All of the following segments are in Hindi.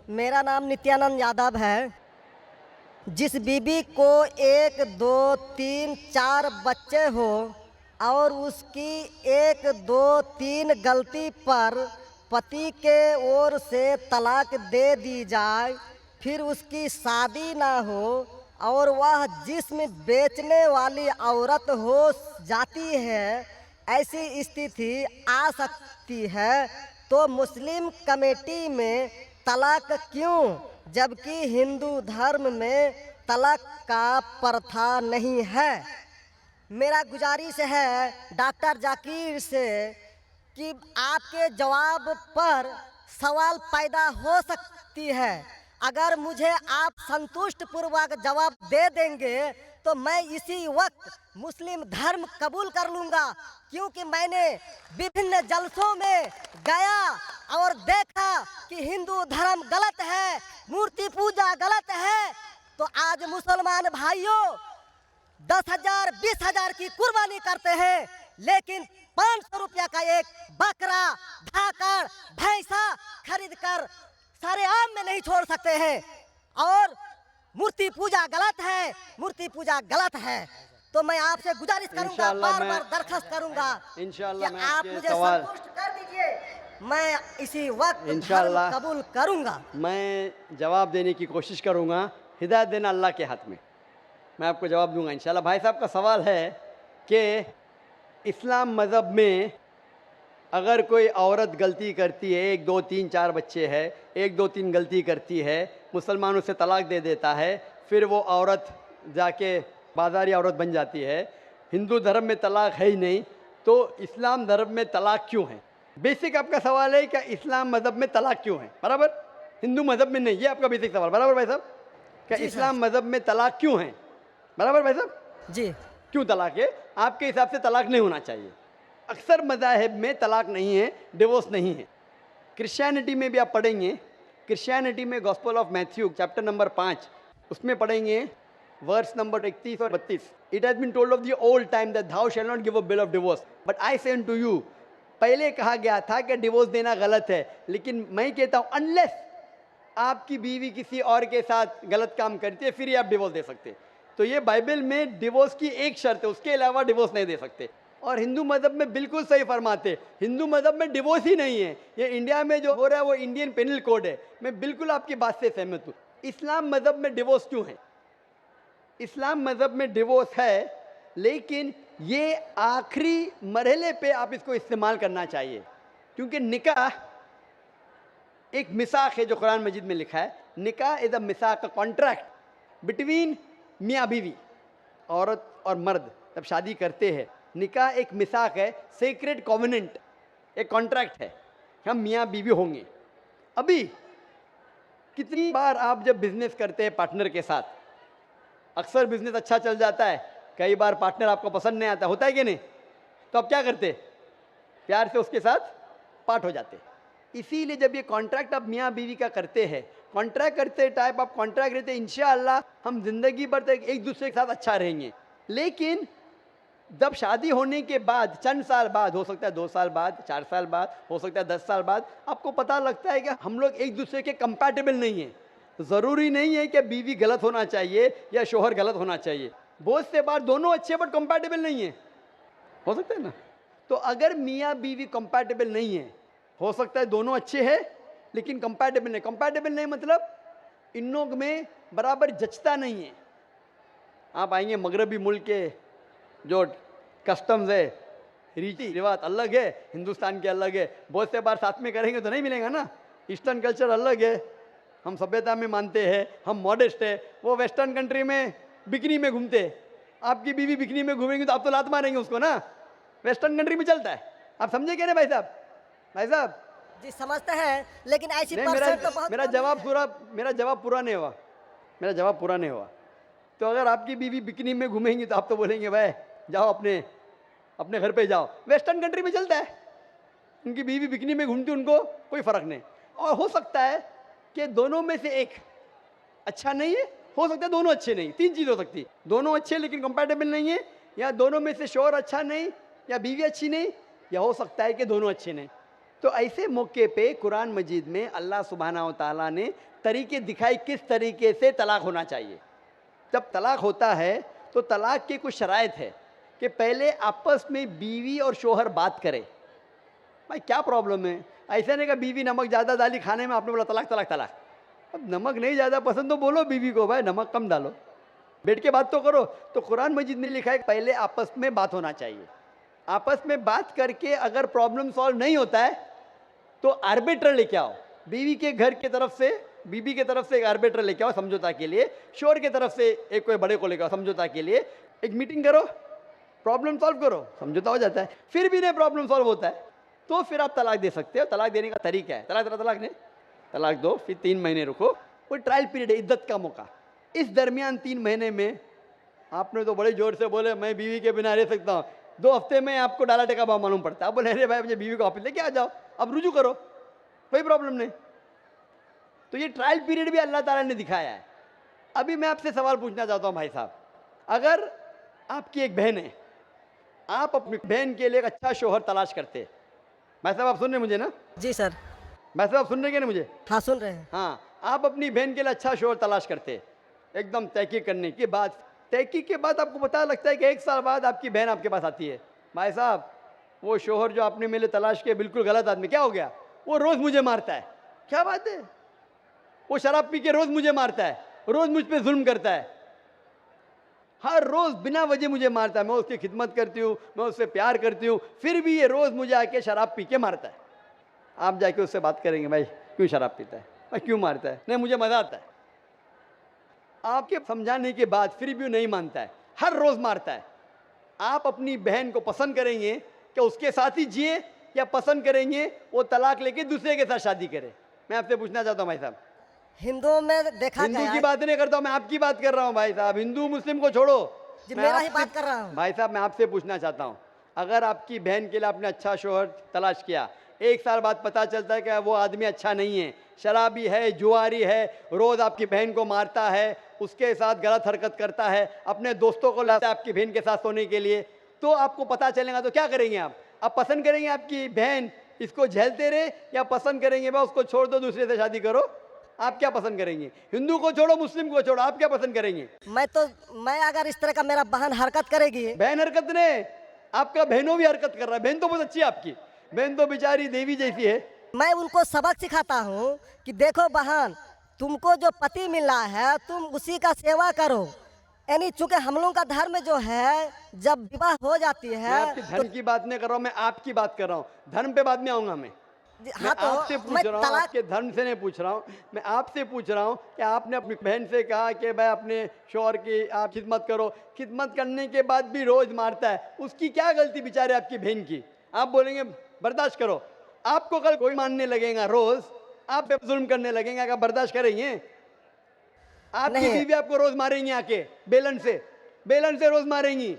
मेरा नाम नित्यानंद यादव है। जिस बीबी को एक दो तीन चार बच्चे हो और उसकी एक दो तीन गलती पर पति के ओर से तलाक दे दी जाए, फिर उसकी शादी ना हो और वह जिस्म बेचने वाली औरत हो जाती है, ऐसी स्थिति आ सकती है, तो मुस्लिम कमेटी में तलाक क्यों, जबकि हिंदू धर्म में तलाक का प्रथा नहीं है। मेरा गुजारिश है डॉक्टर जाकिर से कि आपके जवाब पर सवाल पैदा हो सकती है। अगर मुझे आप संतुष्ट पूर्वक जवाब दे देंगे तो मैं इसी वक्त मुस्लिम धर्म कबूल कर लूँगा, क्योंकि मैंने विभिन्न जलसों में गया और देखा कि हिंदू धर्म गलत है, मूर्ति पूजा गलत है। तो आज मुसलमान भाइयों 10,000 20,000 की कुर्बानी करते हैं, लेकिन 500 रुपया का एक बकरा, धाकड़, भैंसा खरीद कर सारे आम में नहीं छोड़ सकते हैं। और मूर्ति पूजा गलत है, मूर्ति पूजा गलत है। तो मैं आपसे गुजारिश करूंगा, बार बार दरखास्त करूंगा कि आप मुझे संतुष्ट कर दीजिए। मैं इसी वक्त धर्म कबूल करूंगा। मैं जवाब देने की कोशिश करूंगा। हिदायत देना अल्लाह के हाथ में, मैं आपको जवाब दूंगा इंशाल्लाह। भाई साहब का सवाल है कि इस्लाम मज़हब में अगर कोई औरत गलती करती है, 1 2 3 4 बच्चे हैं, 1 2 3 गलती करती है, मुसलमान उसे तलाक दे देता है, फिर वो औरत जाके बाज़ारी औरत बन जाती है। हिंदू धर्म में तलाक है ही नहीं, तो इस्लाम धर्म में तलाक क्यों है? बेसिक आपका सवाल है कि इस्लाम मज़हब में तलाक क्यों है, बराबर? हिंदू मज़हब में नहीं, ये आपका बेसिक सवाल, बराबर भाई साहब? क्या इस्लाम मज़हब में तलाक क्यों है, बराबर भाई साहब? जी। क्यों तलाक है? आपके हिसाब से तलाक नहीं होना चाहिए। अक्सर मज़ाहिब में तलाक नहीं है, डिवोर्स नहीं है। क्रिश्चियनिटी में भी आप पढ़ेंगे, क्रिश्चियनिटी में gospel of Matthew chapter number 5 उसमें पढ़ेंगे वर्स नंबर 31 और 32। It has been told of the old time that thou shall not give a bill of divorce but I say to you. पहले कहा गया था कि डिवोर्स देना गलत है, लेकिन मैं कहता हूँ अनलेस आपकी बीवी किसी और के साथ गलत काम करती है फिर ही आप डिवोर्स दे सकते। तो ये बाइबल में डिवोर्स की एक शर्त है, उसके अलावा डिवोर्स नहीं दे सकते। और हिंदू मज़हब में बिल्कुल सही फरमाते, हिंदू मज़हब में डिवोर्स ही नहीं है। ये इंडिया में जो हो रहा है वो इंडियन पेनल कोड है। मैं बिल्कुल आपकी बात से सहमत हूँ। इस्लाम मज़हब में डिवोर्स क्यों है? इस्लाम मज़हब में डिवोर्स है, लेकिन ये आखिरी मरहले पे आप इसको इस्तेमाल करना चाहिए, क्योंकि निकाह एक मिसाक है जो कुरान मजीद में लिखा है। निकाह इज़ अ मिसाक, कॉन्ट्रैक्ट बिटवीन मियाँ बीवी, औरत और मर्द जब शादी करते हैं। निकाह एक मिसाक है, सेक्रेड कॉवेनेंट, एक कॉन्ट्रैक्ट है, हम मियाँ बीवी होंगे। अभी कितनी बार आप जब बिजनेस करते हैं पार्टनर के साथ, अक्सर बिजनेस अच्छा चल जाता है, कई बार पार्टनर आपको पसंद नहीं आता, होता है कि नहीं? तो आप क्या करते? प्यार से उसके साथ पार्ट हो जाते। इसीलिए जब ये कॉन्ट्रैक्ट आप मियाँ बीवी का करते हैं, कॉन्ट्रैक्ट करते टाइप आप कॉन्ट्रैक्ट रहते, इंशाअल्लाह हम जिंदगी भर तक एक दूसरे के साथ अच्छा रहेंगे। लेकिन जब शादी होने के बाद चंद साल बाद, हो सकता है 2 साल बाद, 4 साल बाद, हो सकता है 10 साल बाद, आपको पता लगता है कि हम लोग एक दूसरे के कंपैटिबल नहीं हैं। ज़रूरी नहीं है कि बीवी गलत होना चाहिए या शोहर गलत होना चाहिए। बहुत से बार दोनों अच्छे बट कंपैटिबल नहीं है, हो सकता है ना? तो अगर मियाँ बीवी कंपैटिबल नहीं है, हो सकता है दोनों अच्छे हैं लेकिन कंपैटिबल नहीं। कंपैटिबल नहीं मतलब इन लोग में बराबर जचता नहीं है। आप आएंगे मगरबी मुल्क के जो कस्टम्स है, रीति रिवाज अलग है, हिंदुस्तान के अलग है। बहुत से बार साथ में करेंगे तो नहीं मिलेगा ना। ईस्टर्न कल्चर अलग है, हम सभ्यता में मानते हैं, हम मॉडेस्ट है। वो वेस्टर्न कंट्री में बिकनी में घूमते हैं। आपकी बीवी बिकनी में घूमेंगी तो आप तो लात मारेंगे उसको ना। वेस्टर्न कंट्री में चलता है, आप समझे क्या? नहीं भाई साहब? भाई साहब जी समझते हैं, लेकिन ऐसी नहीं, परसेंट तो बहुत मेरा जवाब पूरा नहीं हुआ। मेरा जवाब पूरा नहीं हुआ। तो अगर आपकी बीवी बिकनी में घूमेंगी तो आप तो बोलेंगे भाई जाओ अपने घर पे जाओ। वेस्टर्न कंट्री में चलता है, उनकी बीवी बिकनी में घूमती, उनको कोई फ़र्क नहीं। और हो सकता है कि दोनों में से एक अच्छा नहीं है, हो सकता है दोनों अच्छे नहीं। 3 चीज़ हो सकती है, दोनों अच्छे लेकिन कंपैटिबल नहीं है, या दोनों में से शोहर अच्छा नहीं या बीवी अच्छी नहीं, या हो सकता है कि दोनों अच्छे नहीं। तो ऐसे मौके पे कुरान मजीद में अल्लाह सुब्हानहू व तआला ने तरीके दिखाए किस तरीके से तलाक होना चाहिए। जब तलाक होता है तो तलाक की कुछ शराइत है कि पहले आपस में बीवी और शोहर बात करें, भाई क्या प्रॉब्लम है। ऐसा नहीं कि बीवी नमक ज़्यादा डाली खाने में, आपने बोला तलाक तलाक तलाक। अब नमक नहीं ज़्यादा पसंद तो बोलो बीवी को भाई नमक कम डालो, बैठ के बात तो करो। तो कुरान मजीद में लिखा है कि पहले आपस में बात होना चाहिए। आपस में बात करके अगर प्रॉब्लम सॉल्व नहीं होता है तो आर्बिट्र लेके आओ, बीवी के घर की तरफ से, बीवी की तरफ से एक आर्बिट्र लेके आओ समझौता के लिए, शोहर की तरफ से एक कोई बड़े को लेकर आओ समझौता के लिए, एक मीटिंग करो, प्रॉब्लम सॉल्व करो, समझौता हो जाता है। फिर भी नहीं प्रॉब्लम सॉल्व होता है तो फिर आप तलाक दे सकते हो। तलाक देने का तरीका है, तलाक नहीं, तलाक दो, फिर 3 महीने रुको, कोई ट्रायल पीरियड है, इद्दत का मौका। इस दरमियान 3 महीने में आपने तो बड़े जोर से बोले मैं बीवी के बिना रह सकता हूँ, 2 हफ्ते में आपको डाला टेका भाव मालूम पड़ता है, आप बोले अरे भाई मुझे बीवी को वापस लेके आ जाओ, अब रुजू करो, कोई प्रॉब्लम नहीं। तो ये ट्रायल पीरियड भी अल्लाह ताला ने दिखाया है। अभी मैं आपसे सवाल पूछना चाहता हूँ भाई साहब, अगर आपकी एक बहन है, आप अपनी बहन के लिए एक अच्छा शोहर तलाश करते हैं, भाई साहब आप सुन रहे हैं मुझे ना? जी सर। भाई साहब आप सुन रहे हैं ना मुझे? हाँ सुन रहे हैं। हाँ, आप अपनी बहन के लिए अच्छा शोहर तलाश करते, एकदम तहकीक करने के बाद, तहकीक के बाद आपको पता लगता है कि 1 साल बाद आपकी बहन आपके पास आती है, भाई साहब वो शोहर जो आपने मेरे तलाश किया बिल्कुल गलत आदमी, क्या हो गया? वो रोज़ मुझे मारता है। क्या बात है? वो शराब पी के रोज़ मुझे मारता है, रोज़ मुझ पर जुल्म करता है, हर रोज़ बिना वजह मुझे मारता है। मैं उसकी खिदमत करती हूँ, मैं उससे प्यार करती हूँ, फिर भी ये रोज़ मुझे आके शराब पी के मारता है। आप जाके उससे बात करेंगे भाई क्यों शराब पीता है, भाई क्यों मारता है? नहीं मुझे मज़ा आता है। आपके समझाने के बाद फिर भी नहीं मानता है, हर रोज़ मारता है। आप अपनी बहन को पसंद करेंगे कि उसके साथ ही जिए, या पसंद करेंगे वो तलाक लेके दूसरे के साथ शादी करे? मैं आपसे पूछना चाहता हूँ भाई साहब। हिंदुओं में देखा हिंदू गया की बात नहीं करता हूँ मैं, आपकी बात कर रहा हूँ भाई साहब। हिंदू मुस्लिम को छोड़ो, जी, मैं मेरा ही आपसे- बात कर रहा हूँ। भाई साहब मैं आपसे पूछना चाहता हूँ, अगर आपकी बहन के लिए आपने अच्छा शोहर तलाश किया, 1 साल बाद पता चलता है कि वो आदमी अच्छा नहीं है, शराबी है, जुआरी है, रोज़ आपकी बहन को मारता है, उसके साथ गलत हरकत करता है, अपने दोस्तों को लाता है आपकी बहन के साथ सोने के लिए, तो आपको पता चलेगा तो क्या करेंगे आप पसंद करेंगे आपकी बहन इसको झेलते रहे, या पसंद करेंगे भाई उसको छोड़ दो दूसरे से शादी करो? आप क्या पसंद करेंगे? हिंदू को छोड़ो मुस्लिम को छोड़ो, आप क्या पसंद करेंगे? मैं अगर इस तरह का मेरा बहन हरकत करेगी, बहन हरकत ने, आपका बहनों भी हरकत कर रहा है। बहन तो बहुत अच्छी है आपकी, बहन तो बेचारी देवी जैसी है। मैं उनको सबक सिखाता हूँ कि देखो बहन, तुमको जो पति मिला है तुम उसी का सेवा करो। यानी चूंकि हम लोगों का धर्म जो है, जब विवाह हो जाती मैं है आपकी धर्म की बात नहीं कर रहा हूँ, मैं आपकी बात कर रहा हूँ। धर्म पे बाद में आऊंगा मैं हाँ आपसे तो पूछ मैं रहा हूँ, तलाक आपके धर्म से नहीं पूछ रहा हूँ, मैं आपसे पूछ रहा हूँ कि आपने अपनी बहन से कहा कि भाई अपने शौहर की आप खिदमत करो, खिदमत करने के बाद भी रोज मारता है, उसकी क्या गलती बेचारे आपकी बहन की? आप बोलेंगे बर्दाश्त करो, आपको कल कोई मानने लगेगा, रोज आप पे जुल्म करने लगेंगे, अगर बर्दाश्त करेंगे? आपकी नहीं। बीवी आपको रोज मारेंगी आके बेलन से रोज मारेंगी।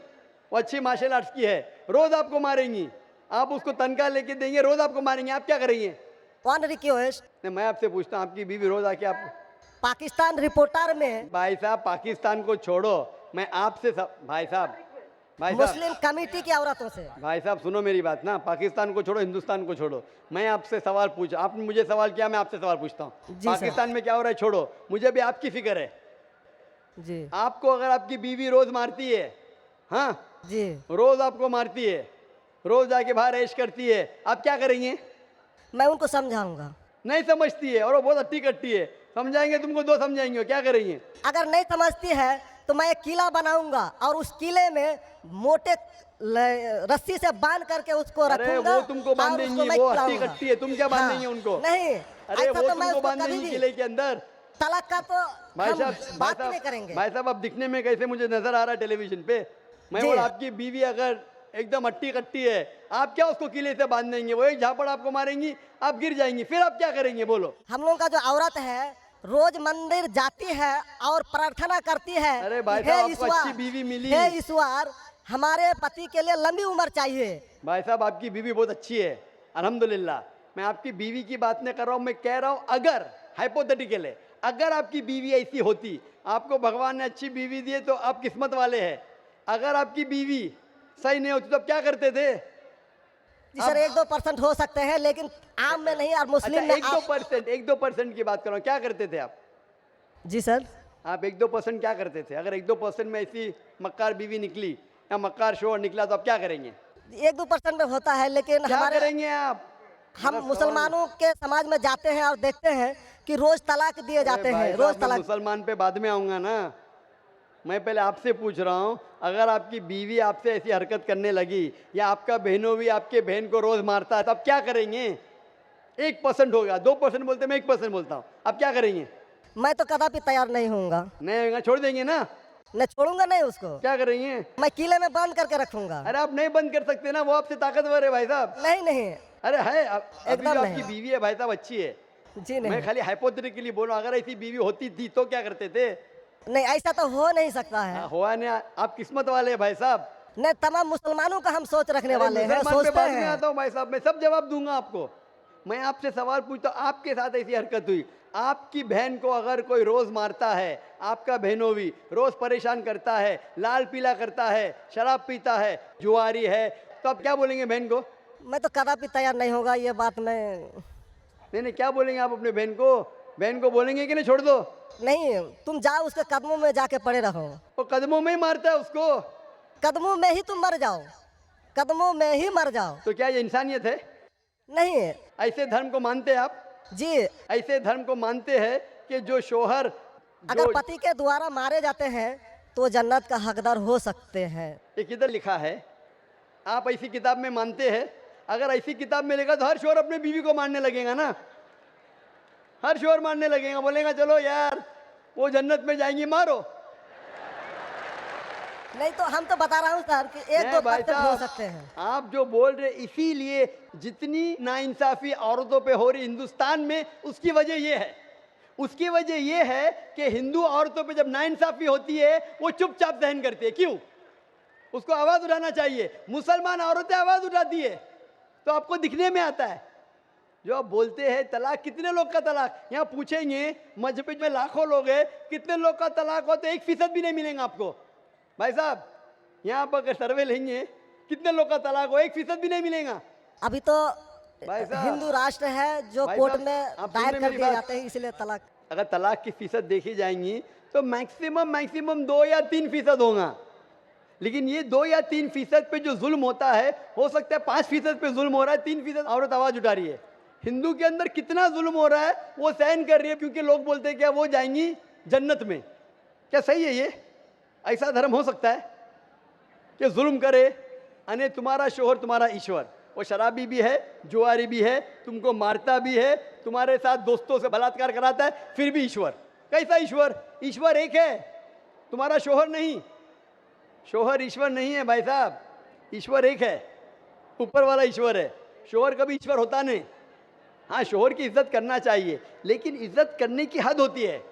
वो अच्छी मार्शल आर्ट्स की है, रोज आपको मारेंगी, आप उसको तनख्वाह लेके देंगे, रोज आपको मारेंगे, आप क्या करेंगे? वन रिक्वेस्ट, नहीं, मैं आपसे पूछता हूँ, आपकी बीवी रोज आके आप, पाकिस्तान रिपोर्टर में भाई साहब पाकिस्तान को छोड़ो, मैं आपसे भाई साहब मुस्लिम कमेटी की औरतों से, भाई साहब सुनो मेरी बात ना, पाकिस्तान को छोड़ो, हिंदुस्तान को छोड़ो, मैं आपसे सवाल पूछा, आपने मुझे सवाल किया, मैं आपसे सवाल पूछता हूँ। जी सर। पाकिस्तान में क्या हो रहा है छोड़ो, मुझे भी आपकी फिक्र है। जी आपको अगर आपकी बीवी रोज मारती है, हाँ जी, रोज आपको मारती है, रोज जाके बाहर ऐश करती है, आप क्या करेंगे? मैं उनको समझाऊंगा। नहीं समझती है और वो बहुत अट्टी कट्टी है, समझाएंगे तुमको, 2 समझाएंगे, क्या करेंगे? अगर नहीं समझती है तो मैं एक किला बनाऊंगा और उस किले में मोटे रस्सी से बांध करके उसको अरे रखूंगा। वो तुमको और बांधेंगी, उसको मैं वो हट्टी खिलाऊंगा। कट्टी है, तुम क्या बांधेंगे उनको? नहीं, अरे ऐसा वो तो मैं तुमको उसको कभी बांधेंगी भी किले के अंदर। तलाक का तो भाई हम साहब बात ही नहीं करेंगे। भाई साहब अब दिखने में कैसे मुझे नजर आ रहा है टेलीविजन पे? मैं जी। बोला आपकी बीवी अगर एकदम अट्टी कट्टी है, आप क्या उसको किले से बांध देंगे? वो एक झापड़ आपको मारेंगी, आप गिर जाएंगी, फिर आप क्या करेंगे बोलो? हम लोगों का जो औरत है रोज मंदिर जाती है और प्रार्थना करती है। अरे भाई कि, साहब, हे आपको ईश्वर, अच्छी बीवी मिली। हे ईश्वर, हमारे पति के लिए लंबी उम्र चाहिए। भाई साहब आपकी बीवी बहुत अच्छी है, अल्हम्दुलिल्लाह। मैं आपकी बीवी की बात नहीं कर रहा हूँ, मैं कह रहा हूँ अगर हाइपोथेटिकल है, अगर आपकी बीवी ऐसी होती, आपको भगवान ने अच्छी बीवी दी है तो आप किस्मत वाले हैं। अगर आपकी बीवी सही नहीं होती तो आप क्या करते थे? जी सर, 1-2% हो सकते हैं, लेकिन आम में नहीं। और अच्छा, मुस्लिम में 1-2% की बात करो, क्या करते थे आप? जी सर, आप 1-2% क्या करते थे? अगर 1-2% में ऐसी मक्कार बीवी निकली या मक्कार शोहर निकला तो आप क्या करेंगे? 1-2% में होता है, लेकिन क्या हमारे करेंगे आप? हम मेरा मुसलमानों के समाज में जाते हैं और देखते हैं कि रोज तलाक दिए अरे जाते भाई हैं, रोज साहब, मैं तलाक। मुसलमान पे बाद में आऊंगा ना। मैं पहले आपसे पूछ रहा हूँ, अगर आपकी बीवी आपसे ऐसी हरकत करने लगी या आपका बहनों भी आपके बहन को रोज मारता है, तो आप क्या करेंगे? 1% होगा, 2% बोलते, मैं 1% बोलता हूँ, आप क्या करेंगे? मैं तो कदापि तैयार नहीं होऊंगा। नहीं होगा, छोड़ देंगे ना? मैं छोड़ूंगा नहीं उसको, क्या करेंगे? मैं किले में बंद करके रखूंगा। अरे आप नहीं बंद कर सकते ना, वो आपसे ताकतवर है भाई साहब। नहीं नहीं, अरे है, अभी एकदम जो नहीं। आपकी बीवी है भाई साहब अच्छी है। जी मैं नहीं, खाली हाइपोथेटिकली बोल रहा हूँ, अगर ऐसी बीवी होती थी तो क्या करते थे? नहीं ऐसा तो हो नहीं सकता है। हुआ नहीं, आप किस्मत वाले हैं भाई साहब। नहीं, तमाम मुसलमानों का हम सोच रखने अरे वाले हैं, मुसलमान पे सोचते बाद में हैं। आता हूँ भाई साहब, मैं सब जवाब दूंगा आपको। मैं आपसे सवाल पूछता हूँ, आपके साथ ऐसी हरकत हुई, आपकी बहन को अगर कोई रोज मारता है, आपका बहनों भी रोज परेशान करता है, लाल पीला करता है, शराब पीता है, जुआरी है, तो आप क्या बोलेंगे बहन को? मैं तो कदापि तैयार नहीं होगा, ये बात मैं नहीं नहीं, क्या बोलेंगे आप अपने बहन को? बहन को बोलेंगे कि नहीं छोड़ दो? नहीं। तुम जाओ उसके कदमों में जाके पड़े रहो, वो कदमों में ही मारता है उसको। कदमों में ही तुम मर जाओ, कदमों में ही मर जाओ। तो क्या ये इंसानियत है? नहीं ऐसे धर्म को मानते हैं आप? जी, ऐसे धर्म को मानते हैं कि जो शोहर अगर पति के द्वारा मारे जाते हैं तो जन्नत का हकदार हो सकते हैं। ये किधर लिखा है? आप ऐसी किताब में मानते हैं? अगर ऐसी किताब में लिखा तो हर शोहर अपने बीवी को मारने लगेगा ना, हर शोहर मारने लगेगा, बोलेगा चलो यार वो जन्नत में जाएंगी, मारो। नहीं तो हम तो बता रहा हूँ सर कि नहीं भाई 1-2% हो साहब, सकते हैं। आप जो बोल रहे, इसीलिए जितनी नाइंसाफी औरतों पे हो रही हिंदुस्तान में, उसकी वजह ये है, उसकी वजह ये है कि हिंदू औरतों पे जब नाइंसाफी होती है वो चुपचाप सहन करती है। क्यों? उसको आवाज उठाना चाहिए। मुसलमान औरतें आवाज उठाती है तो आपको दिखने में आता है। जो आप बोलते हैं तलाक, कितने लोग का तलाक, यहाँ पूछेंगे मजहब में लाखों लोग हैं, कितने लोग का तलाक हो तो 1% भी नहीं मिलेगा आपको। भाई साहब, यहाँ पर अगर सर्वे लेंगे कितने लोग का तलाक हो, 1% भी नहीं मिलेगा। अभी तो भाई साहब, हिंदू राष्ट्र है जो भाई कोर्ट साहब, में आप सुन दायर रहे कर मेरी दिए बात? जाते हैं, इसलिए तलाक। अगर तलाक की फीसद देखी जाएंगी तो मैक्सिमम 2 या 3% होगा, लेकिन ये 2 या 3% पे जो जुल्म होता है, हो सकता है 5% पे जुल्म हो रहा है, 3% औरत आवाज उठा रही है। हिंदू के अंदर कितना जुल्म हो रहा है वो सहन कर रही है, क्योंकि लोग बोलते हैं क्या वो जाएंगी जन्नत में। क्या सही है ये? ऐसा धर्म हो सकता है कि जुल्म करे, अने तुम्हारा शोहर तुम्हारा ईश्वर, वो शराबी भी है, जुआरी भी है, तुमको मारता भी है, तुम्हारे साथ दोस्तों से बलात्कार कराता है, फिर भी ईश्वर? कैसा ईश्वर? ईश्वर एक है, तुम्हारा शोहर नहीं। शोहर ईश्वर नहीं है भाई साहब, ईश्वर एक है, ऊपर वाला ईश्वर है। शोहर कभी ईश्वर होता नहीं। हाँ, शोहर की इज्जत करना चाहिए, लेकिन इज्जत करने की हद होती है।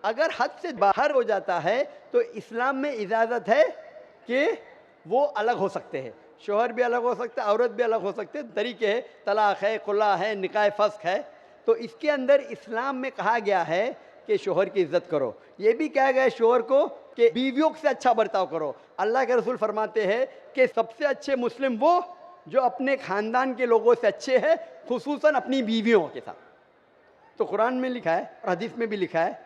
अगर हद से बाहर हो जाता है तो इस्लाम में इजाज़त है कि वो अलग हो सकते हैं, शोहर भी अलग हो सकता है, औरत भी अलग हो सकते हैं, तरीके हैं, तलाक है, खुला है, निकाह फस्क है। तो इसके अंदर इस्लाम में कहा गया है कि शोहर की इज्जत करो। ये भी कहा गया है शोहर को कि बीवियों से अच्छा बर्ताव करो। अल्लाह के रसूल फरमाते हैं कि सबसे अच्छे मुस्लिम वो जो अपने ख़ानदान के लोगों से अच्छे हैं, खुसूसन अपनी बीवियों के साथ। तो कुरान में लिखा है और हदीस में भी लिखा है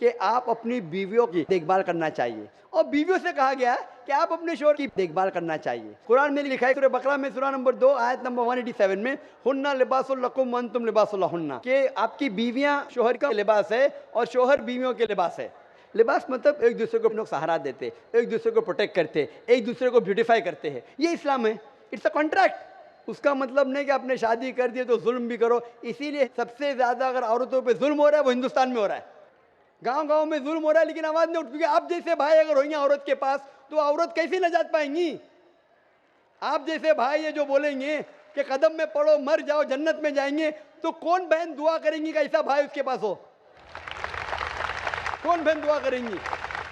कि आप अपनी बीवियों की देखभाल करना चाहिए, और बीवियों से कहा गया है कि आप अपने शोहर की देखभाल करना चाहिए। कुरान में लिखा है सूरह बकरा में सूरह नंबर 2 आयत नंबर 187 में, हुन्ना लिबासुल लकुम व अंतुम लिबासुल लहुन्ना, कि आपकी बीवियां शोहर का लिबास है और शोहर बीवियों के लिबास है। लिबास मतलब एक दूसरे को लोग सहारा देते, एक दूसरे को प्रोटेक्ट करते, एक दूसरे को ब्यूटीफाई करते हैं, ये इस्लाम है। It's a contract. उसका मतलब नहीं कि आपने शादी कर दी तो जुल्म भी करो। इसीलिए सबसे ज़्यादा अगर औरतों पे जुल्म हो रहा है वो हिंदुस्तान में हो रहा है। गांव-गांव में जुल्म हो रहा है, लेकिन आवाज़ नहीं उठ, क्योंकि आप जैसे भाई अगर होंगे औरत के पास तो औरत कैसे नजात पाएंगी? आप जैसे भाई ये जो बोलेंगे कि कदम में पड़ो मर जाओ जन्नत में जाएंगे, तो कौन बहन दुआ करेंगी कि ऐसा भाई उसके पास हो? कौन बहन दुआ करेंगी?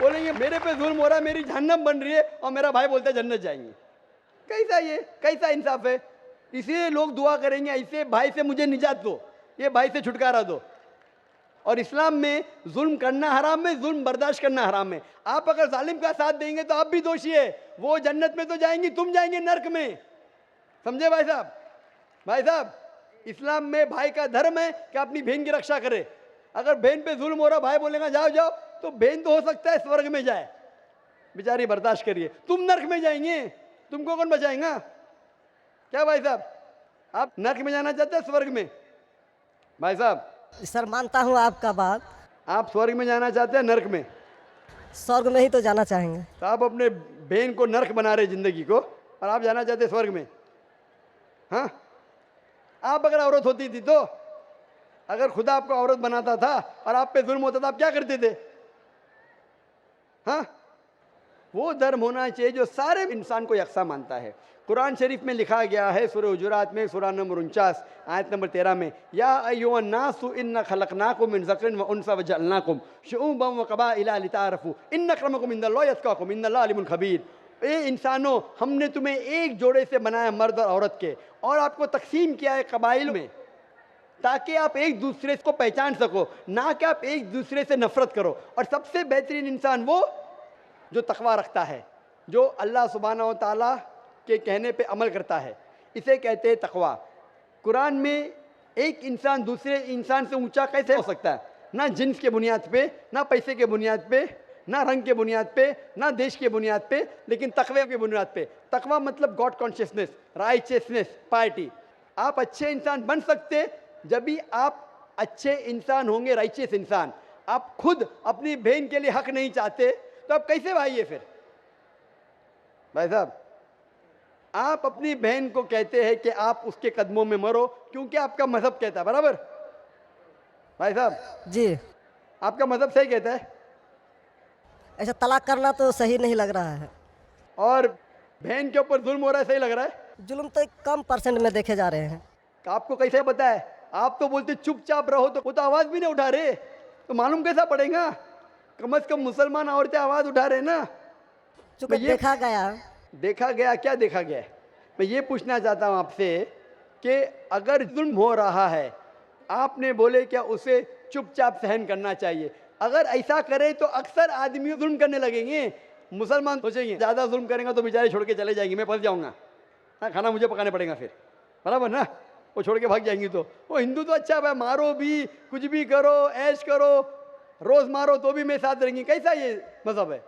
बोलेंगे मेरे पे जुल्म हो रहा है, मेरी जहन्नम बन रही है, और मेरा भाई बोलता है जन्नत जाएंगे। कैसा ये, कैसा इंसाफ है? इसलिए लोग दुआ करेंगे ऐसे भाई से मुझे निजात दो, ये भाई से छुटकारा दो। और इस्लाम में जुल्म करना हराम है, जुल्म बर्दाश्त करना हराम है। आप अगर जालिम का साथ देंगे तो आप भी दोषी है। वो जन्नत में तो जाएंगी, तुम जाएंगे नर्क में। समझे भाई साहब? भाई साहब, इस्लाम में भाई का धर्म है कि अपनी बहन की रक्षा करे। अगर बहन पे जुल्म हो रहा, भाई बोलेगा जाओ जाओ, तो बहन तो हो सकता है स्वर्ग में जाए, बेचारी बर्दाश्त करिए, तुम नरक में जाएंगे, तुमको कौन बचाएगा? क्या भाई साहब, आप नरक में जाना चाहते हैं स्वर्ग में? भाई साहब, सर मानता हूँ आपका बात, आप स्वर्ग में जाना चाहते हैं नरक में? स्वर्ग में ही तो जाना चाहेंगे। तो आप अपने बहन को नरक बना रहे जिंदगी को, और आप जाना चाहते स्वर्ग में? हाँ, आप अगर औरत होती थी तो, अगर खुदा आपको औरत बनाता था और आप पे जुल्म होता था, आप क्या करते थे? हाँ, वो धर्म होना चाहिए जो सारे इंसान को यकसा मानता है। कुरान शरीफ में लिखा गया है सूरह हुजुरात में सूरह नंबर 49 आयत नंबर 13 में, या अय्युहन नासु इन्ना खलकनाकुम मिन ज़करिन व उन्सा वजअलनाकुम शुऊबन व क़बाइला लिताअरफू इन्न अक्रमकुम इंदल्लाहि अत्क़ाकुम इन्नल्लाह अलीमुन खबीर। ए इंसानों, हमने तुम्हें एक जोड़े से बनाया, मर्द और औरत के, और आपको तकसीम किया है कबाइल में, ताकि आप एक दूसरे को पहचान सको, ना कि आप एक दूसरे से नफरत करो। और सबसे बेहतरीन इंसान वो जो तकवा रखता है, जो अल्लाह सुब्हानहू व तआला के कहने पे अमल करता है, इसे कहते हैं तकवा। कुरान में एक इंसान दूसरे इंसान से ऊंचा कैसे हो सकता है? ना जिन्स के बुनियाद पे, ना पैसे के बुनियाद पे, ना रंग के बुनियाद पे, ना देश के बुनियाद पे, लेकिन तकवे के बुनियाद पे। तकवा मतलब गॉड कॉन्शियसनेस, राइचियसनेस, पार्टी। आप अच्छे इंसान बन सकते जब भी आप अच्छे इंसान होंगे, राइचियस इंसान। आप खुद अपनी बहन के लिए हक नहीं चाहते तो आप कैसे भाई है फिर? भाई साहब, आप अपनी बहन को कहते हैं कि आप उसके कदमों में मरो क्योंकि आपका मजहब कहता है, बराबर? भाई साहब जी, आपका मजहब सही कहता है, ऐसा तलाक करना तो सही नहीं लग रहा है। और बहन के ऊपर जुल्म हो रहा है, सही लग रहा है? जुल्म तो एक कम परसेंट में देखे जा रहे हैं। आपको कैसे पता है? आप तो बोलते चुपचाप रहो, तो वो तो आवाज भी नहीं उठा रहे, तो मालूम कैसा पड़ेगा? कम से कम मुसलमान औरतें आवाज उठा रहे ना। चूंकि देखा गया, क्या देखा गया है? मैं ये पूछना चाहता हूँ आपसे कि अगर जुल्म हो रहा है, आपने बोले क्या उसे चुपचाप सहन करना चाहिए? अगर ऐसा करें तो अक्सर आदमी जुल्म करने लगेंगे। मुसलमान सोचेंगे ज़्यादा जुल्म करेंगे तो बेचारे छोड़ के चले जाएंगे, मैं फंस जाऊंगा, हाँ, खाना मुझे पकाने पड़ेगा फिर, बराबर ना? वो छोड़ के भाग जाएंगी। तो वो हिंदू तो अच्छा है, मारो भी, कुछ भी करो, ऐश करो, रोज़ मारो तो भी मेरे साथ रहेंगी। कैसा ये मजहब है?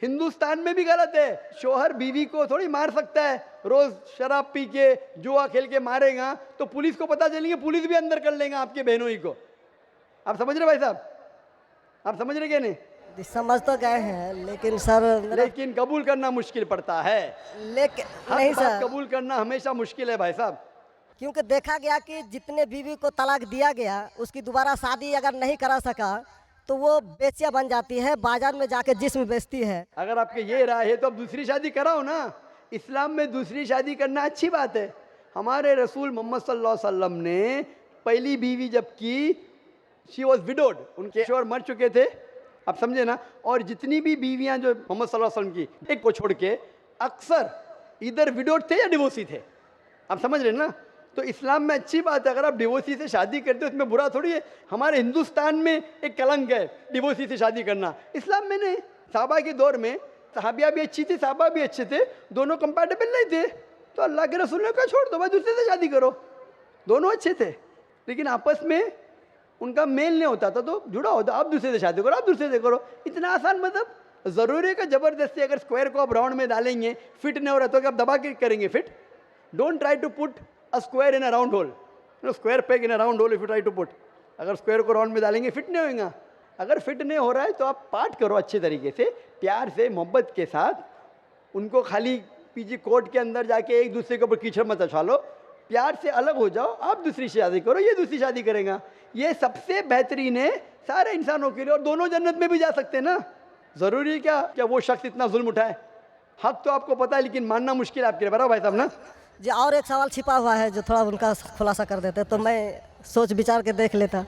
हिंदुस्तान में भी गलत है। शोहर बीवी को थोड़ी मार सकता है, रोज शराब पी के जुआ खेल के मारेगा तो पुलिस को पता चलेंगे, पुलिस भी अंदर कर लेगा आपके बहनों ही को। आप समझ रहे भाई साहब? आप समझ रहे क्या? नहीं समझ तो गए हैं, लेकिन सर लेकिन कबूल करना मुश्किल पड़ता है। लेकिन हर नहीं बात सर, कबूल करना हमेशा मुश्किल है भाई साहब। क्योंकि देखा गया कि जितने बीवी को तलाक दिया गया, उसकी दोबारा शादी अगर नहीं करा सका तो वो बेचिया बन जाती है, बाजार में जाके जिस्म बेचती है। अगर आपके ये राय है तो अब दूसरी शादी कराओ ना। इस्लाम में दूसरी शादी करना अच्छी बात है। हमारे रसूल मोहम्मद सल्लल्लाहु अलैहि वसल्लम ने पहली बीवी जब की, शी वॉज विडोड, उनके शोहर मर चुके थे, आप समझे ना? और जितनी भी बीवियां जो मोहम्मद सल्लल्लाहु अलैहि वसल्लम की, एक को छोड़ के अक्सर इधर विडोड थे या डिवोर्सी थे, आप समझ रहे ना? तो इस्लाम में अच्छी बात है। अगर आप डिवोर्सी से शादी करते हो उसमें बुरा थोड़ी है। हमारे हिंदुस्तान में एक कलंक है डिवोर्सी से शादी करना, इस्लाम में नहीं। साहबा के दौर में सहाबिया भी अच्छी थी, साहबा भी अच्छे थे, दोनों कंपैटिबल नहीं थे, तो अल्लाह के रसूल ने कहा छोड़ दो भाई, दूसरे से शादी करो। दोनों अच्छे थे लेकिन आपस में उनका मेल नहीं होता था, तो जुड़ा होता, आप दूसरे से शादी करो, आप दूसरे से करो। इतना आसान मतलब ज़रूरी है कि ज़बरदस्ती अगर स्क्वायर को आप राउंड में डालेंगे, फिट नहीं हो रहा तो क्या आप दबा के करेंगे fit? Don't try to put a square in a round hole, square peg in a round hole if you try to put। अगर स्क्वायर को राउंड में डालेंगे फिट नहीं होगा। अगर फिट नहीं हो रहा है तो आप पार्ट करो अच्छे तरीके से, प्यार से, मोहब्बत के साथ। उनको खाली पीछे कोर्ट के अंदर जाके एक दूसरे के ऊपर कीचड़ मत उछालो लो, प्यार से अलग हो जाओ। आप दूसरी शादी करो, ये दूसरी शादी करेगा, ये सबसे बेहतरीन है सारे इंसानों के लिए। और दोनों जन्नत में भी जा सकते हैं ना। ज़रूरी है क्या वो शख्स इतना जुल्म उठाए? हक तो आपको पता है लेकिन मानना मुश्किल है आपके लिए, बराबर भाई साहब ना? जी, और एक सवाल छिपा हुआ है जो थोड़ा उनका खुलासा कर देते तो मैं सोच विचार के देख लेता।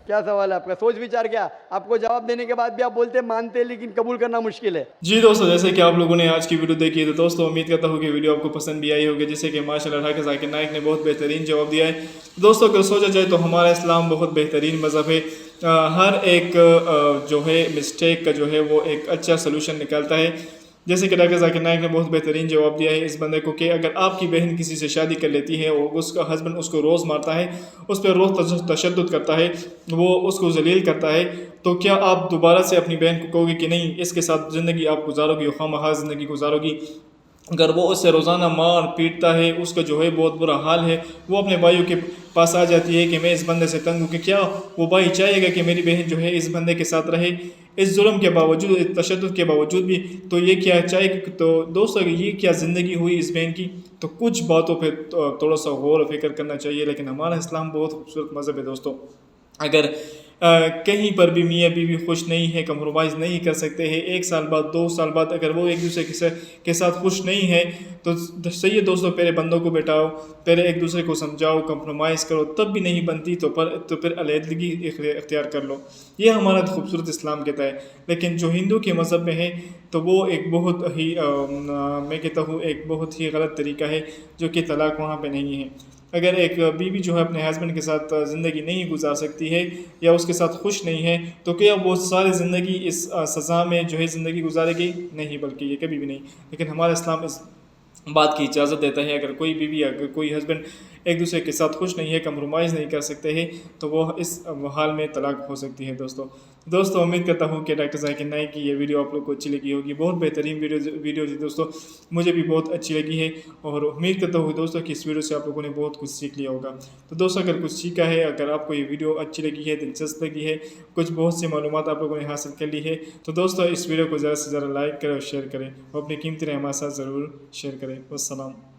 क्या सवाल है आपका? सोच विचार क्या? आपको जवाब देने के बाद भी आप बोलते मानते लेकिन कबूल करना मुश्किल है। जी दोस्तों, जैसे कि आप लोगों ने आज की वीडियो देखी है, तो दोस्तों उम्मीद करता हूँ कि वीडियो आपको पसंद भी आई होगी, जिससे कि माशाल्लाह के जाकिर नाइक ने बहुत बेहतरीन जवाब दिया है। दोस्तों अगर सोचा जाए तो हमारा इस्लाम बहुत बेहतरीन मज़हब है। हर एक जो है मिस्टेक का जो है वो एक अच्छा सोल्यूशन निकालता है। जैसे कि डॉक्टर जाकिर नाइक ने बहुत बेहतरीन जवाब दिया है इस बंदे को कि अगर आपकी बहन किसी से शादी कर लेती है और उसका हस्बैंड उसको रोज़ मारता है, उस पर रोज़ तशद्दुद करता है, वो उसको जलील करता है, तो क्या आप दोबारा से अपनी बहन को कहोगे कि नहीं इसके साथ ज़िंदगी आप गुजारोगी, खामखा ज़िंदगी गुजारोगी? अगर वो उससे रोज़ाना मार पीटता है, उसका जो है बहुत बुरा हाल है, वो अपने भाइयों के पास आ जाती है कि मैं इस बंदे से तंग हूँ, कि क्या वो भाई चाहेगा कि मेरी बहन जो है इस बंदे के साथ रहे, इस जुल्म के बावजूद, इस तशद्दुद के बावजूद भी? तो ये क्या चाहेगी? तो दोस्तों ये क्या ज़िंदगी हुई इस बहन की? तो कुछ बातों पर थोड़ा सा गौर व फिक्र करना चाहिए। लेकिन हमारा इस्लाम बहुत खूबसूरत मज़हब है दोस्तों। अगर कहीं पर भी मियाँ बीवी खुश नहीं है, कंप्रोमाइज़ नहीं कर सकते हैं, 1 साल बाद 2 साल बाद अगर वो एक दूसरे के साथ खुश नहीं है, तो सही है दोस्तों, पहले बंदों को बैठाओ, पहले एक दूसरे को समझाओ, कंप्रोमाइज़ करो, तब भी नहीं बनती तो फिर अलहदगी इख्तियार कर लो। ये हमारा खूबसूरत इस्लाम कहता है। लेकिन जो हिंदू के मज़हब में है तो वो एक बहुत ही मैं कहता हूँ एक बहुत ही गलत तरीका है, जो कि तलाक़ वहाँ पे नहीं है। अगर एक बीवी जो है अपने हस्बैंड के साथ ज़िंदगी नहीं गुजार सकती है या उसके साथ खुश नहीं है, तो क्या वो सारी ज़िंदगी इस सज़ा में जो है ज़िंदगी गुजारेगी? नहीं, बल्कि ये कभी भी नहीं। लेकिन हमारा इस्लाम इस बात की इजाज़त देता है, अगर कोई बीवी या कोई हस्बैंड एक दूसरे के साथ खुश नहीं है, कंप्रोमाइज़ नहीं कर सकते हैं, तो वो इस हाल में तलाक़ हो सकती है दोस्तों उम्मीद करता हूँ कि डॉक्टर जाकिर नाइक की ये वीडियो आप लोग को अच्छी लगी होगी। बहुत बेहतरीन वीडियो थी दोस्तों, मुझे भी बहुत अच्छी लगी है और उम्मीद करता हूँ दोस्तों कि इस वीडियो से आप लोगों ने बहुत कुछ सीख लिया होगा। तो दोस्तों अगर कुछ सीखा है, अगर आपको ये वीडियो अच्छी लगी है, दिलचस्प लगी है, कुछ बहुत सी मालूमात आप लोगों ने हासिल कर ली है, तो दोस्तों इस वीडियो को ज़्यादा से ज़्यादा लाइक करें और शेयर करें और अपनी कीमती राय हमारे साथ ज़रूर शेयर करें। वस्सलाम।